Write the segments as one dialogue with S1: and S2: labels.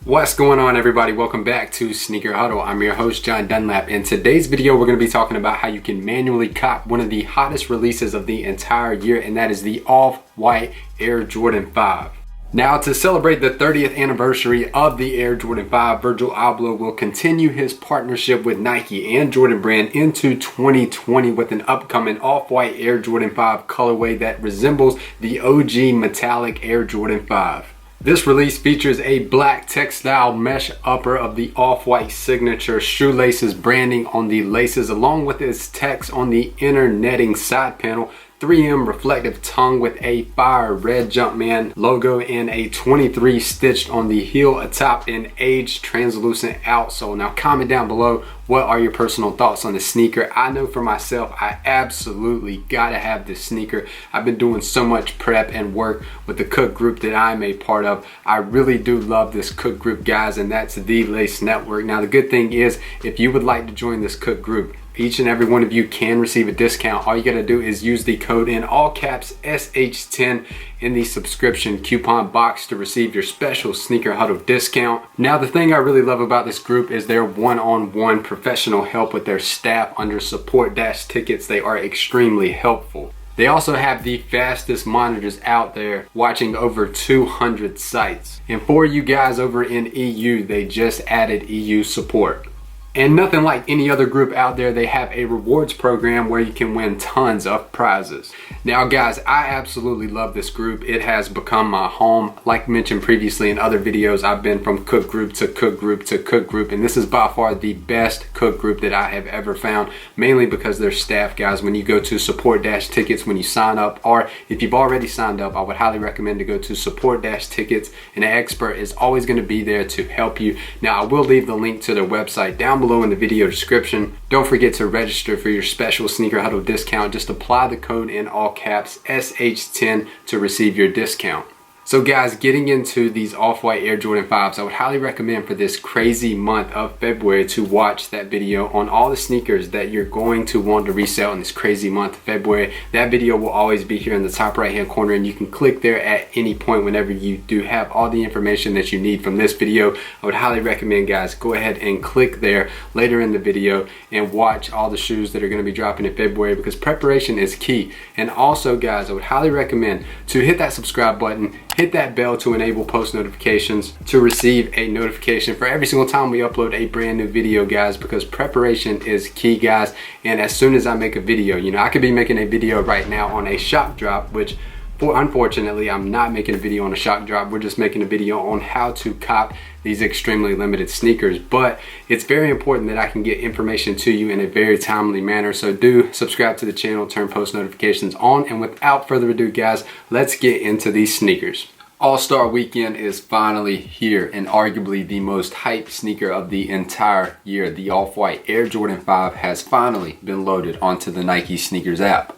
S1: What's going on, everybody? Welcome back to Sneaker Huddle. I'm your host, John Dunlap. In today's video, we're going to be talking about how you can manually cop one of the hottest releases of the entire year, and that is the Off-White Air Jordan 5. Now, to celebrate the 30th anniversary of the Air Jordan 5, Virgil Abloh will continue his partnership with Nike and Jordan Brand into 2020 with an upcoming Off-White Air Jordan 5 colorway that resembles the OG metallic Air Jordan 5. This release features a black textile mesh upper of the Off-White signature shoelaces branding on the laces, along with its text on the inner netting side panel, 3M reflective tongue with a fire red Jumpman logo and a 23 stitched on the heel atop an aged translucent outsole. Now comment down below, what are your personal thoughts on the sneaker? I know for myself, I absolutely gotta have this sneaker. I've been doing so much prep and work with the Cook group that I'm a part of. I really do love this Cook group, guys, and that's the Lace Network. Now the good thing is, if you would like to join this Cook group, each and every one of you can receive a discount. All you gotta do is use the code in all caps SH10 in the subscription coupon box to receive your special Sneaker Huddle discount. Now, the thing I really love about this group is their one-on-one professional help with their staff under support-tickets. They are extremely helpful. They also have the fastest monitors out there, watching over 200 sites. And for you guys over in EU, they just added EU support. And nothing like any other group out there, they have a rewards program where you can win tons of prizes. Now guys, I absolutely love this group. It has become my home. Like mentioned previously in other videos, I've been from Cook group to Cook group to Cook group, and this is by far the best Cook group that I have ever found, mainly because their staff, guys. When you go to support-tickets, when you sign up, or if you've already signed up, I would highly recommend to go to support-tickets, and an expert is always going to be there to help you. Now, I will leave the link to their website down below in the video description. Don't forget to register for your special Sneaker Huddle discount. Just apply the code in all caps SH10 to receive your discount. So guys, getting into these Off-White Air Jordan 5s, I would highly recommend for this crazy month of February to watch that video on all the sneakers that you're going to want to resell in this crazy month of February. That video will always be here in the top right hand corner, and you can click there at any point whenever you do have all the information that you need from this video. I would highly recommend, guys, go ahead and click there later in the video and watch all the shoes that are going to be dropping in February, because preparation is key. And also, guys, I would highly recommend to hit that subscribe button, hit that bell to enable post notifications to receive a notification for every single time we upload a brand new video, guys, because preparation is key, guys. And as soon as I make a video, you know, I could be making a video right now on a shock drop, which unfortunately I'm not making a video on a shock drop. We're just making a video on how to cop these extremely limited sneakers, but it's very important that I can get information to you in a very timely manner. So do subscribe to the channel, turn post notifications on, and without further ado, guys, let's get into these sneakers. All-Star Weekend is finally here, and arguably the most hyped sneaker of the entire year, the Off-White Air Jordan 5, has finally been loaded onto the Nike Sneakers app.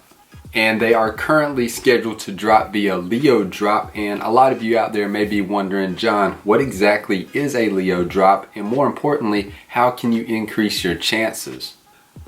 S1: And they are currently scheduled to drop via Leo drop, and a lot of you out there may be wondering, John, what exactly is a Leo drop, and more importantly, how can you increase your chances?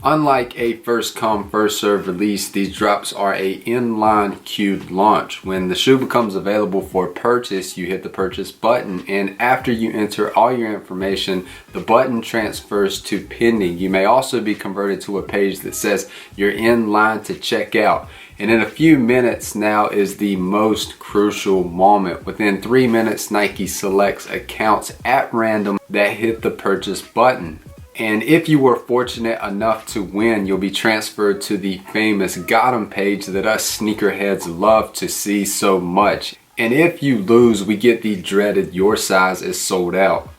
S1: Unlike a first come first serve release, these drops are a inline queued launch. When the shoe becomes available for purchase, you hit the purchase button, and after you enter all your information, the button transfers to pending. You may also be converted to a page that says you're in line to check out. And in a few minutes now is the most crucial moment. Within 3 minutes, Nike selects accounts at random that hit the purchase button. And if you were fortunate enough to win, you'll be transferred to the famous Got 'em page that us sneakerheads love to see so much. And if you lose, we get the dreaded "your size is sold out."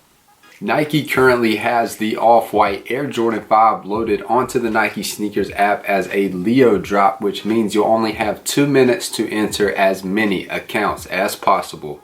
S1: Nike currently has the Off-White Air Jordan 5 loaded onto the Nike Sneakers app as a Leo drop, which means you'll only have 2 minutes to enter as many accounts as possible.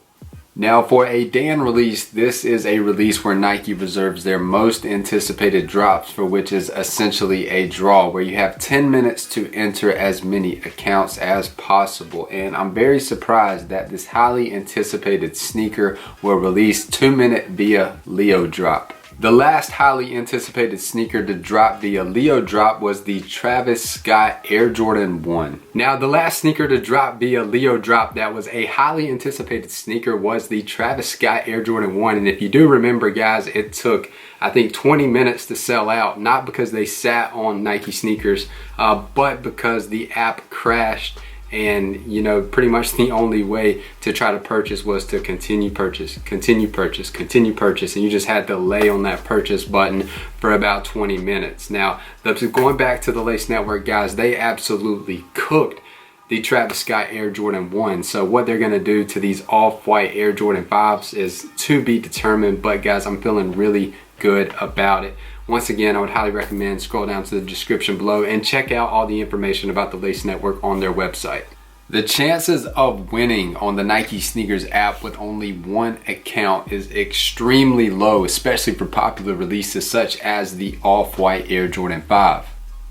S1: Now, for a day in release, this is a release where Nike reserves their most anticipated drops, for which is essentially a draw, where you have 10 minutes to enter as many accounts as possible. And I'm very surprised that this highly anticipated sneaker will release 2 minute via Leo drop. The last highly anticipated sneaker to drop via Leo drop was the Travis Scott Air Jordan 1. Now, the last sneaker to drop via Leo drop that was a highly anticipated sneaker was the Travis Scott Air Jordan 1. And if you do remember, guys, it took, I think, 20 minutes to sell out, not because they sat on Nike sneakers, but because the app crashed. And pretty much the only way to try to purchase was to continue purchase, and you just had to lay on that purchase button for about 20 minutes. Now, going back to the Lace Network, guys, they absolutely cooked the Travis Scott Air Jordan 1. So what they're gonna do to these off-white Air Jordan 5s is to be determined, but guys, I'm feeling really good about it. Once again, I would highly recommend scroll down to the description below and check out all the information about the Lace Network on their website. The chances of winning on the Nike Sneakers app with only one account is extremely low, especially for popular releases such as the Off-White Air Jordan 5.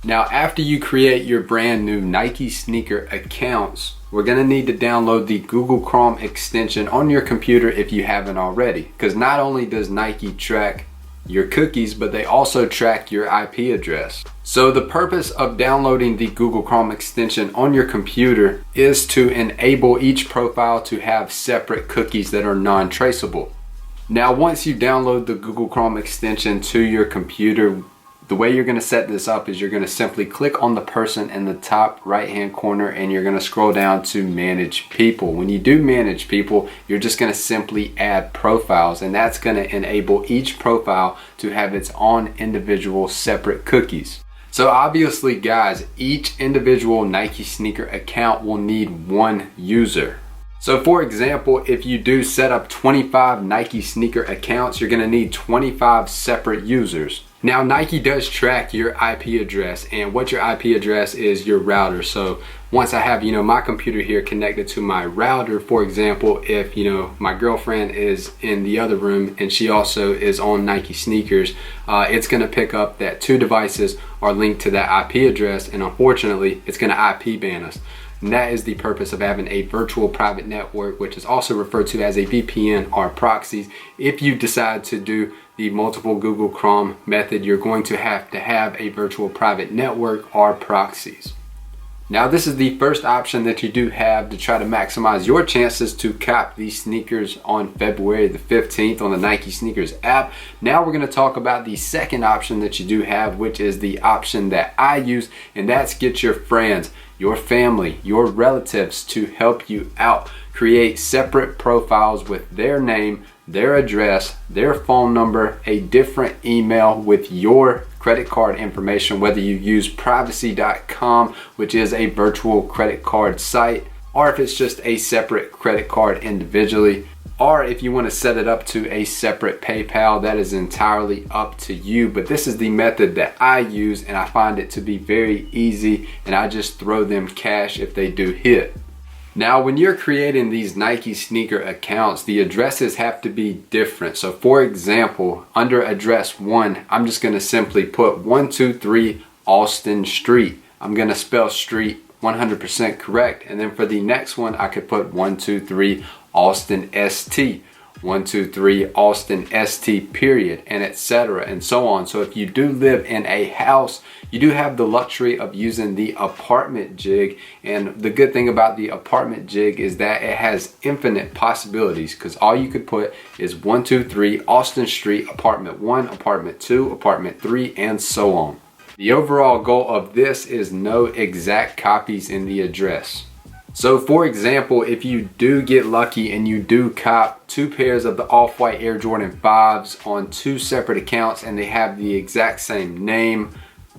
S1: Now, after you create your brand new Nike sneaker accounts, we're gonna need to download the Google Chrome extension on your computer if you haven't already, because not only does Nike track your cookies, but they also track your IP address. So the purpose of downloading the Google Chrome extension on your computer is to enable each profile to have separate cookies that are non-traceable. Now, once you download the Google Chrome extension to your computer, the way you're going to set this up is you're going to simply click on the person in the top right hand corner and you're going to scroll down to manage people. When you do manage people, you're just going to simply add profiles, and that's going to enable each profile to have its own individual separate cookies. So obviously, guys, each individual Nike sneaker account will need one user. So for example, if you do set up 25 Nike sneaker accounts, you're going to need 25 separate users. Now, Nike does track your IP address, and what your IP address is your router. So once I have, my computer here connected to my router, for example, if, my girlfriend is in the other room and she also is on Nike sneakers, it's going to pick up that two devices are linked to that IP address, and unfortunately, it's going to IP ban us. And that is the purpose of having a virtual private network, which is also referred to as a VPN or proxies. If you decide to do the multiple Google Chrome method, you're going to have a virtual private network or proxies. Now, this is the first option that you do have to try to maximize your chances to cop these sneakers on February the 15th on the Nike Sneakers app. Now we're going to talk about the second option that you do have, which is the option that I use, and that's get your friends, your family, your relatives to help you out. Create separate profiles with their name, their address, their phone number, a different email with your credit card information, whether you use privacy.com, which is a virtual credit card site, or if it's just a separate credit card individually, or if you want to set it up to a separate PayPal, that is entirely up to you. But this is the method that I use, and I find it to be very easy, and I just throw them cash if they do hit. Now, when you're creating these Nike sneaker accounts, the addresses have to be different. So for example, under address 1, I'm just going to simply put 123 Austin Street. I'm going to spell street 100% correct. And then for the next one, I could put 123 Austin ST, 123 Austin ST period, and etc. and so on. So if you do live in a house, you do have the luxury of using the apartment jig, and the good thing about the apartment jig is that it has infinite possibilities, because all you could put is 123 Austin Street, apartment 1, apartment 2, apartment 3, and so on. The overall goal of this is no exact copies in the address. So for example, if you do get lucky and you do cop 2 pairs of the Off-White Air Jordan 5s on 2 separate accounts, and they have the exact same name,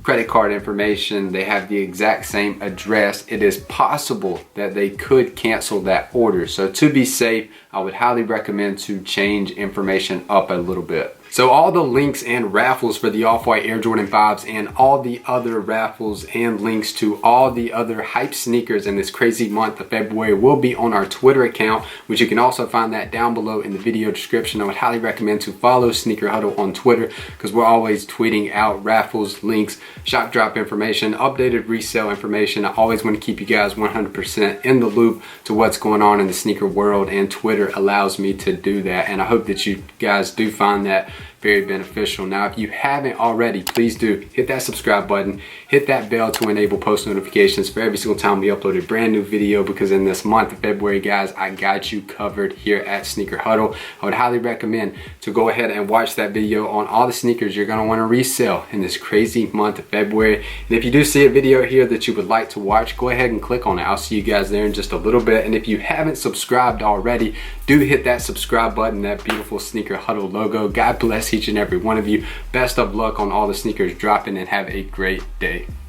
S1: credit card information, they have the exact same address, it is possible that they could cancel that order. So to be safe, I would highly recommend to change information up a little bit. So all the links and raffles for the Off-White Air Jordan 5s and all the other raffles and links to all the other hype sneakers in this crazy month of February will be on our Twitter account, which you can also find that down below in the video description. I would highly recommend to follow Sneaker Huddle on Twitter, because we're always tweeting out raffles, links, shop drop information, updated resale information. I always want to keep you guys 100% in the loop to what's going on in the sneaker world, and Twitter allows me to do that. And I hope that you guys do find that very beneficial. Now, if you haven't already, please do hit that subscribe button, hit that bell to enable post notifications for every single time we upload a brand new video, because in this month of February, guys, I got you covered here at Sneaker Huddle. I would highly recommend to go ahead and watch that video on all the sneakers you're going to want to resell in this crazy month of February. And if you do see a video here that you would like to watch, go ahead and click on it. I'll see you guys there in just a little bit. And if you haven't subscribed already, do hit that subscribe button, that beautiful Sneaker Huddle logo. God bless each and every one of you. Best of luck on all the sneakers dropping, and have a great day.